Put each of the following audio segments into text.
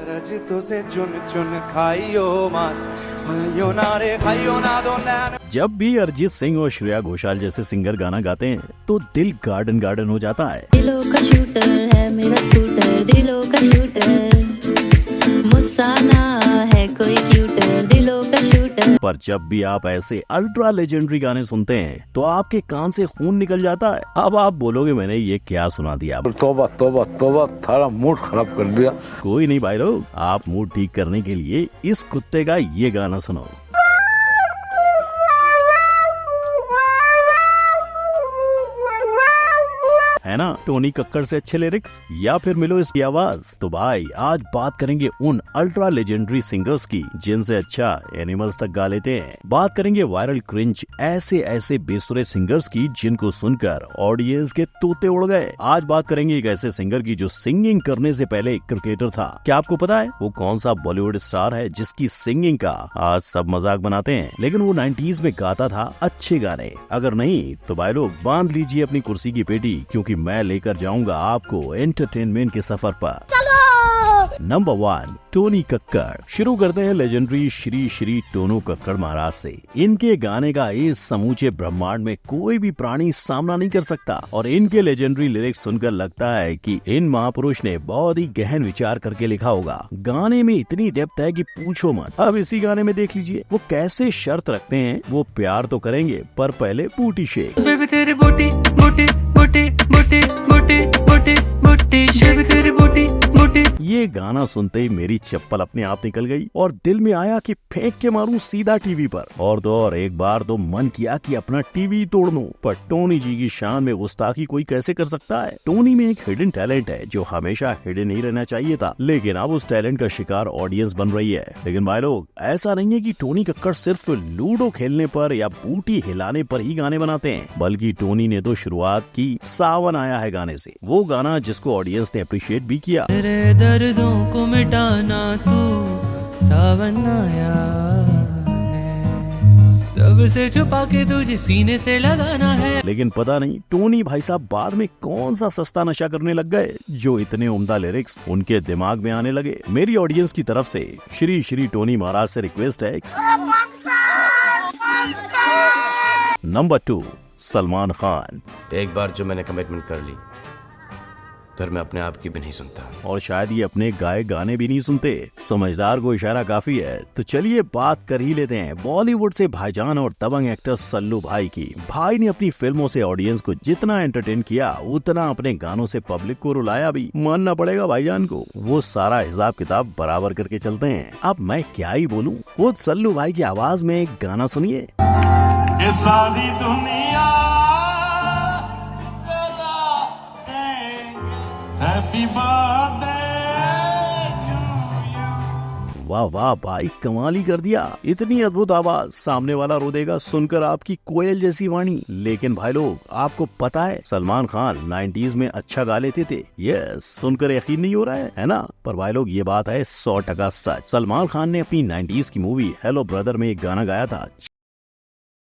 रजितों से चुन चुन खाइयो मांस, खाइयो ना रे खाइयो ना दो नैन। जब भी अरिजीत सिंह और श्रेया घोषाल जैसे सिंगर गाना गाते हैं तो दिल गार्डन गार्डन हो जाता है। दिलों का शूटर है मेरा स्कूटर, दिलों का शूटर, मुझसा ना है कोई क्यूटर, दिलों का शूटर। पर जब भी आप ऐसे अल्ट्रा लेजेंडरी गाने सुनते हैं तो आपके कान से खून निकल जाता है। अब आप बोलोगे मैंने ये क्या सुना दिया। तौबा तौबा तौबा, थारा मूड खराब कर दिया। कोई नहीं भाई लोग, आप मूड ठीक करने के लिए इस कुत्ते का ये गाना सुनो। है ना टोनी कक्कड़ से अच्छे लिरिक्स, या फिर मिलो इसकी आवाज। तो भाई आज बात करेंगे उन अल्ट्रा लेजेंडरी सिंगर्स की जिनसे अच्छा एनिमल्स तक गा लेते हैं। बात करेंगे वायरल क्रिंज ऐसे ऐसे बेसुरे सिंगर्स की जिनको सुनकर ऑडियंस के तोते उड़ गए। आज बात करेंगे एक ऐसे सिंगर की जो सिंगिंग करने से पहले एक क्रिकेटर था। क्या आपको पता है वो कौन सा बॉलीवुड स्टार है जिसकी सिंगिंग का आज सब मजाक बनाते हैं, लेकिन वो 90s में गाता था अच्छे गाने। अगर नहीं तो भाई लोग बांध लीजिए अपनी कुर्सी की पेटी, क्योंकि मैं लेकर जाऊंगा आपको एंटरटेनमेंट के सफर पर। Number 1 Tony Kakkar. शुरू करते हैं लेजेंडरी श्री श्री टोनू कक्कड़ महाराज से। इनके गाने का इस समूचे ब्रह्मांड में कोई भी प्राणी सामना नहीं कर सकता और इनके लेजेंडरी लिरिक्स सुनकर लगता है कि इन महापुरुष ने बहुत ही गहन विचार करके लिखा होगा। गाने में इतनी डेप्थ है कि पूछो मत। अब इसी गाने में देख लीजिए वो कैसे शर्त रखते हैं। वो प्यार तो करेंगे पर पहले बूटी शेक। बेबी तेरी बूटी बूटी बूटी बूटी बूटी बूटी बूटी, बेबी तेरी बूटी बूटी। ये गाना सुनते ही मेरी चप्पल अपने आप निकल गई और दिल में आया कि फेंक के मारूं सीधा टीवी पर। और तो और एक बार तो मन किया कि अपना टीवी तोड़ दूं। पर टोनी जी की शान में गुस्ताखी कोई कैसे कर सकता है। टोनी में एक हिडन टैलेंट है जो हमेशा हिडन ही रहना चाहिए था, लेकिन अब उस टैलेंट का शिकार ऑडियंस बन रही है। लेकिन भाई लोग ऐसा नहीं है कि टोनी कक्कड़ सिर्फ लूडो खेलने पर या बूटी हिलाने पर ही गाने बनाते हैं, बल्कि टोनी ने तो शुरुआत की सावन आया है गाने से। वो गाना जिसको ऑडियंस ने अप्रिशिएट भी किया। तेरे दर्दों को मिटाना तू सावन आया है, सबसे छुपा के तुझे सीने से लगाना है। लेकिन पता नहीं टोनी भाई साहब बाद में कौन सा सस्ता नशा करने लग गए जो इतने उम्दा लिरिक्स उनके दिमाग में आने लगे। मेरी ऑडियंस की तरफ से श्री श्री टोनी महाराज से रिक्वेस्ट है। नंबर 2 सलमान खान। एक बार जो मैंने कमिटमेंट कर ली फिर मैं अपने आप की भी नहीं सुनता, और शायद ये अपने गाए गाने भी नहीं सुनते। समझदार को इशारा काफी है। तो चलिए बात कर ही लेते हैं बॉलीवुड से भाईजान और दबंग एक्टर सल्लू भाई की। भाई ने अपनी फिल्मों से ऑडियंस को जितना एंटरटेन किया उतना अपने गानों से पब्लिक को रुलाया भी। मानना पड़ेगा भाईजान को, वो सारा हिसाब किताब बराबर करके चलते हैं। अब मैं क्या ही बोलूं, वो सल्लू भाई की आवाज में एक गाना सुनिए। सारी दुनिया हैप्पी बर्थडे टू यू। वाह वाह भाई कमाल ही कर दिया। इतनी अद्भुत आवाज, सामने वाला रो देगा सुनकर आपकी कोयल जैसी वाणी। लेकिन भाई लोग आपको पता है सलमान खान 90s में अच्छा गा लेते थे। यस, सुनकर यकीन नहीं हो रहा है ना। पर भाई लोग ये बात है 100% सच। सलमान खान ने अपनी 90s की मूवी हेलो ब्रदर में एक गाना गाया था।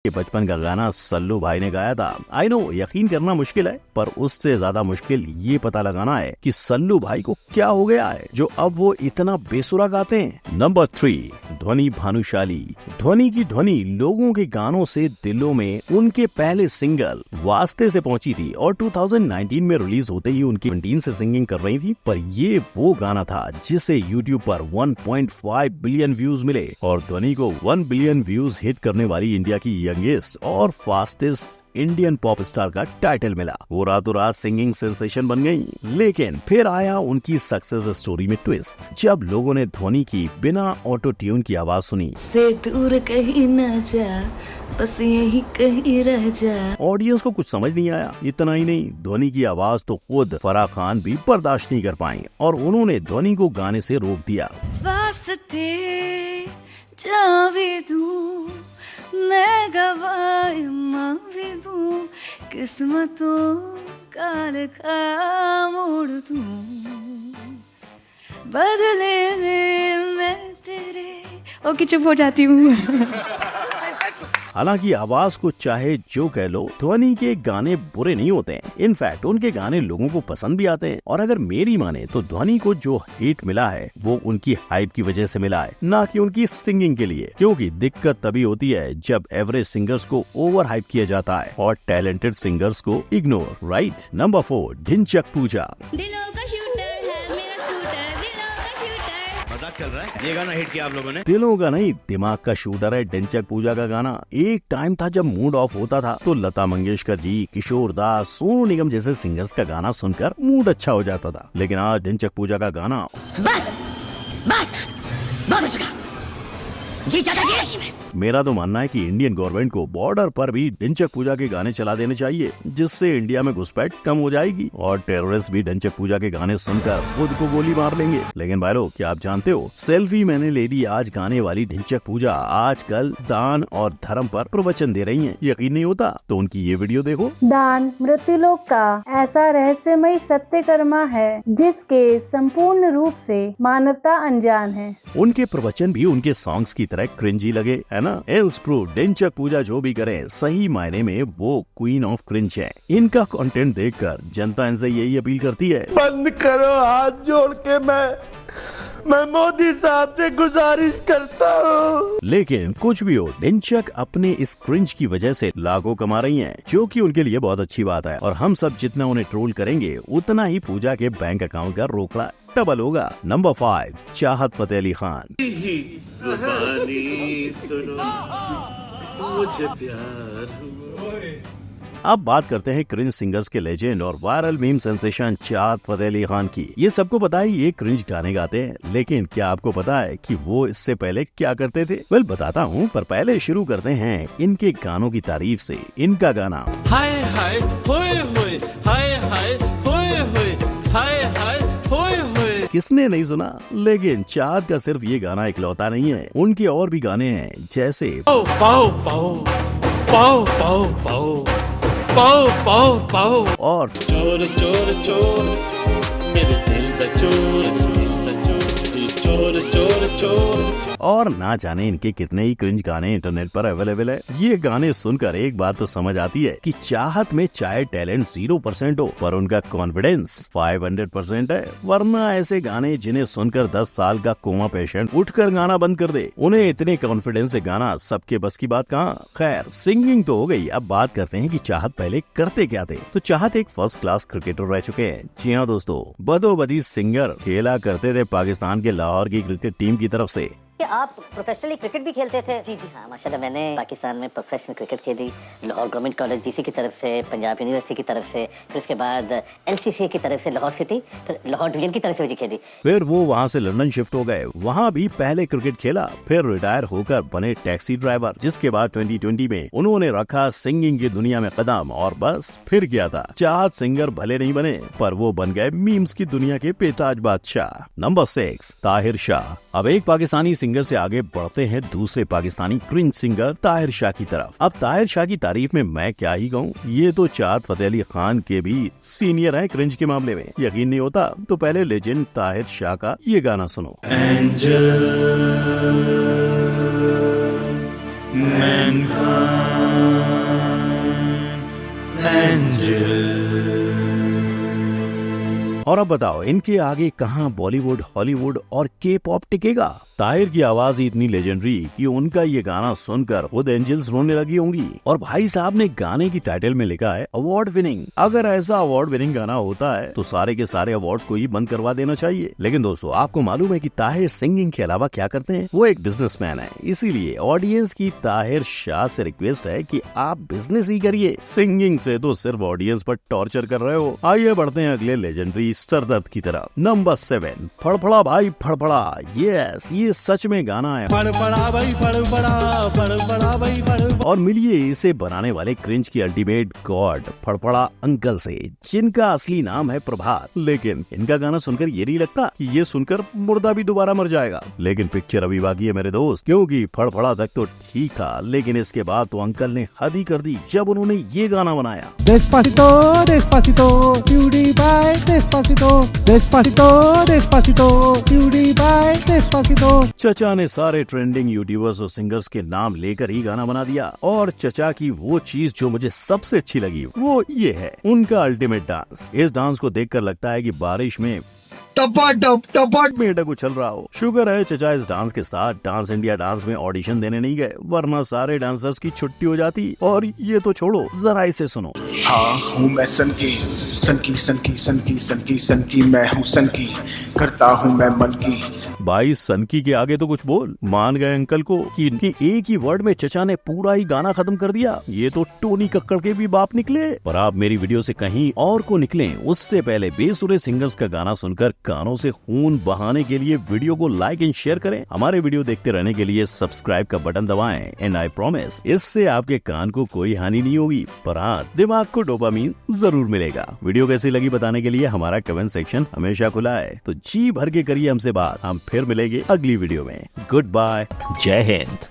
ये बचपन का गाना सल्लू भाई ने गाया था। आई नो यकीन करना मुश्किल है, पर उससे ज्यादा मुश्किल ये पता लगाना है कि सल्लू भाई को क्या हो गया है जो अब वो इतना बेसुरा गाते हैं। नंबर 3 ध्वनि भानुशाली। ध्वनि की ध्वनि लोगों के गानों से दिलों में उनके पहले सिंगल वास्ते से पहुंची थी और 2019 में रिलीज होते ही उनकी 17 से सिंगिंग कर रही थी। पर ये वो गाना था जिसे यूट्यूब पर 1.5 बिलियन व्यूज मिले और ध्वनि को 1 बिलियन व्यूज हिट करने वाली इंडिया की यंगेस्ट और फास्टेस्ट इंडियन पॉप स्टार का टाइटल मिला। वो रातों रात सिंगिंग सेंसेशन बन गई। लेकिन फिर आया उनकी सक्सेस स्टोरी में ट्विस्ट, जब लोगों ने ध्वनि की बिना ऑटो ट्यून की आवाज सुनी। से दूर कहीं न जा, बस यही कहीं रह जा। ऑडियंस को कुछ समझ नहीं आया। इतना ही नहीं, ध्वनि की आवाज तो खुद फराह खान भी बर्दाश्त नहीं कर पाई और उन्होंने ध्वनि को गाने से रोक दिया। वास्ते जा भी दूं, मैं गवाही मां भी दूं, किस्मतों का लिखा मोड़ दूं, बदले में मैं तेरे। ओके चुप हो जाती हूँ। हालांकि आवाज को चाहे जो कह लो, ध्वनि के गाने बुरे नहीं होते हैं। इनफैक्ट उनके गाने लोगों को पसंद भी आते हैं। और अगर मेरी माने तो ध्वनि को जो हिट मिला है वो उनकी हाइप की वजह से मिला है, ना कि उनकी सिंगिंग के लिए। क्योंकि दिक्कत तभी होती है जब एवरेज सिंगर्स को ओवर हाइप किया जाता है और टैलेंटेड सिंगर्स को इग्नोर। राइट। नंबर 4, ढिंचक पूजा। दिलों का शूटर है मेरा स्कूटर, दिलों का शूटर। मजाक चल रहा है? ये गाना हिट किया आप लोगों ने? दिलों का नहीं, दिमाग का शूटर है ढिंचक पूजा का गाना। एक टाइम था जब मूड ऑफ होता था तो लता मंगेशकर जी, किशोर दास, सोनू निगम जैसे सिंगर्स का गाना सुनकर मूड अच्छा हो जाता था। लेकिन आज ढिंचक पूजा का गाना बस बस बहुत हो चुका, जी चाहता है। मेरा तो मानना है कि इंडियन गवर्नमेंट को बॉर्डर पर भी ढिंचक पूजा के गाने चला देने चाहिए, जिससे इंडिया में घुसपैठ कम हो जाएगी और टेररिस्ट भी ढिंचक पूजा के गाने सुनकर खुद को गोली मार लेंगे। लेकिन भाई लोग, क्या आप जानते हो, सेल्फी मैंने ले ली आज गाने वाली ढिंचक पूजा आजकल दान और धर्म पर प्रवचन दे रही हैं। यकीन नहीं होता तो उनकी ये वीडियो देखो। दान मृत्युलोक का ऐसा रहस्यमय सत्यकर्मा है जिसके संपूर्ण रूप से मानवता अनजान है। उनके प्रवचन भी उनके सॉन्ग्स की तरह क्रिंजी लगे, है ना? ढिंचक पूजा जो भी करे, सही मायने में वो क्वीन ऑफ क्रिंज है। इनका कंटेंट देखकर जनता इनसे यही अपील करती है, बंद करो, हाथ जोड़ के मैं मोदी साहब से गुजारिश करता हूँ। लेकिन कुछ भी हो, ढिंचक अपने इस क्रिंज की वजह से लाखों कमा रही हैं, जो कि उनके लिए बहुत अच्छी बात है। और हम सब जितना उन्हें ट्रोल करेंगे उतना ही पूजा के बैंक अकाउंट का रोकड़ा डबल होगा। नंबर 5, चाहत फतेह अली खान। अब बात करते हैं क्रिंज सिंगर्स के लेजेंड और वायरल मीम सेंसेशन चाहत फतेह अली खान की। ये सबको पता है ये क्रिंज गाने गाते हैं, लेकिन क्या आपको पता है कि वो इससे पहले क्या करते थे? वेल, बताता हूँ, पर पहले शुरू करते हैं इनके गानों की तारीफ से। इनका गाना हाय हाय होए होए, हाय हाय होए होए, हाय हाय होए होए। किसने नहीं सुना? लेकिन चाहत का सिर्फ ये गाना इकलौता नहीं है, उनके और भी गाने हैं, जैसे पाओ पाओ पाओ पाओ पाओ पाओ पाओ पाओ पाओ और चोर चोर चोर मेरे दिल दा चोर, दिल दा चोर, चोर चोर चोर। और ना जाने इनके कितने ही क्रिंज गाने इंटरनेट पर अवेलेबल है। ये गाने सुनकर एक बात तो समझ आती है कि चाहत में चाहे टैलेंट 0% हो, पर उनका कॉन्फिडेंस 500% है। वरना ऐसे गाने जिन्हें सुनकर 10 साल का कोमा पेशेंट उठकर गाना बंद कर दे, उन्हें इतने कॉन्फिडेंस से गाना सबके बस की बात कहाँ। खैर, सिंगिंग तो हो गई, अब बात करते हैं कि चाहत पहले करते क्या थे। तो चाहत एक फर्स्ट क्लास क्रिकेटर रह चुके हैं। जी हाँ दोस्तों, बदोबदी सिंगर खेला करते थे पाकिस्तान के लाहौर की क्रिकेट टीम की तरफ से। आप प्रोफेशनली क्रिकेट भी खेलते थे? जी हाँ, माशाल्लाह मैंने पाकिस्तान में प्रोफेशनल क्रिकेट खेली, लाहौर गवर्नमेंट कॉलेज जीसी की तरफ से, पंजाब यूनिवर्सिटी की तरफ से, फिर उसके बाद एलसीसी की तरफ से लाहौर सिटी, फिर लाहौर डिवीजन की तरफ से भी खेली। फिर वो वहाँ से लंदन शिफ्ट हो गए, वहाँ भी पहले क्रिकेट खेला, फिर रिटायर होकर बने टैक्सी ड्राइवर, जिसके बाद 2020 में उन्होंने रखा सिंगिंग की दुनिया में कदम और बस फिर गया था। चाहत सिंगर भले नहीं बने, पर वो बन गए मीम्स की दुनिया के बेताज बादशाह। नंबर 6, ताहिर शाह। अब एक पाकिस्तानी सिंगर से आगे बढ़ते हैं दूसरे पाकिस्तानी क्रिंज सिंगर ताहिर शाह की तरफ। अब ताहिर शाह की तारीफ में मैं क्या ही कहूँ, ये तो चाहत फतेह अली खान के भी सीनियर है क्रिंज के मामले में। यकीन नहीं होता तो पहले लेजेंड ताहिर शाह का ये गाना सुनो। और अब बताओ, इनके आगे कहाँ बॉलीवुड, हॉलीवुड और के पॉप टिकेगा? ताहिर की आवाज ही इतनी लेजेंडरी कि उनका ये गाना सुनकर खुद एंजल्स रोने लगी होंगी। और भाई साहब ने गाने की टाइटल में लिखा है अवार्ड विनिंग। अगर ऐसा अवार्ड विनिंग गाना होता है तो सारे के सारे अवार्ड्स को ही बंद करवा देना चाहिए। लेकिन दोस्तों, आपको मालूम है कि ताहिर सिंगिंग के अलावा क्या करते हैं? वो एक बिजनेसमैन है। इसीलिए ऑडियंस की ताहिर शाह से रिक्वेस्ट है कि आप बिजनेस ही करिए, सिंगिंग से तो सिर्फ ऑडियंस पर टॉर्चर कर रहे हो। आइए बढ़ते हैं अगले लेजेंडरी सरदर्द की तरफ। नंबर 7, फड़फड़ा भाई फड़फड़ा। यस, ये सच में गाना है। फड़फड़ा भाई फड़फड़ा, फड़फड़ा भाई फड़फड़ा। और मिलिए इसे बनाने वाले क्रिंज की अल्टीमेट गॉड फड़फड़ा अंकल से, जिनका असली नाम है प्रभात। लेकिन इनका गाना सुनकर ये नहीं लगता कि ये सुनकर मुर्दा भी दोबारा मर जाएगा। लेकिन पिक्चर अभी बाकी है मेरे दोस्त, क्योंकि फड़फड़ा तक तो ठीक था, लेकिन इसके बाद तो अंकल ने हद ही कर दी जब उन्होंने ये गाना बनाया। Despacito, despacito, beauty by despacito. Despacito, Despacito, Despacito, beauty by Despacito. चचा ने सारे ट्रेंडिंग यूट्यूबर्स और सिंगर्स के नाम लेकर ही गाना बना दिया और चचा की वो चीज जो मुझे सबसे अच्छी लगी वो ये है उनका अल्टीमेट डांस। इस डांस को देखकर लगता है कि बारिश में मेढक उछल रहा हो। शुक्र है चचा इस डांस के साथ डांस इंडिया डांस में ऑडिशन देने नहीं गए, वरना सारे डांसर्स की छुट्टी हो जाती। और ये तो छोड़ो, जरा इसे सुनो। हाँ हूँ मैं सनकी सनकी सनकी सनकी सनकी सनकी, मैं हूँ सनकी, करता हूँ मैं मन की। भाई सनकी के आगे तो कुछ बोल। मान गए अंकल को कि इनकी एक ही वर्ड में चचा ने पूरा ही गाना खत्म कर दिया। ये तो टोनी कक्कड़ के भी बाप निकले। पर आप मेरी वीडियो से कहीं और को निकलें उससे पहले बेसुरे सिंगर्स का गाना सुनकर कानों से खून बहाने के लिए वीडियो को लाइक एंड शेयर करें। हमारे वीडियो देखते रहने के लिए सब्सक्राइब का बटन दबाएं। एंड आई प्रॉमिस इससे आपके कान को कोई हानि नहीं होगी, पर हाँ दिमाग को डोपामीन जरूर मिलेगा। वीडियो कैसी लगी बताने के लिए हमारा कमेंट सेक्शन हमेशा खुला है, तो जी भर के करिए हमसे बात। हम फिर मिलेंगे अगली वीडियो में। गुड बाय, जय हिंद।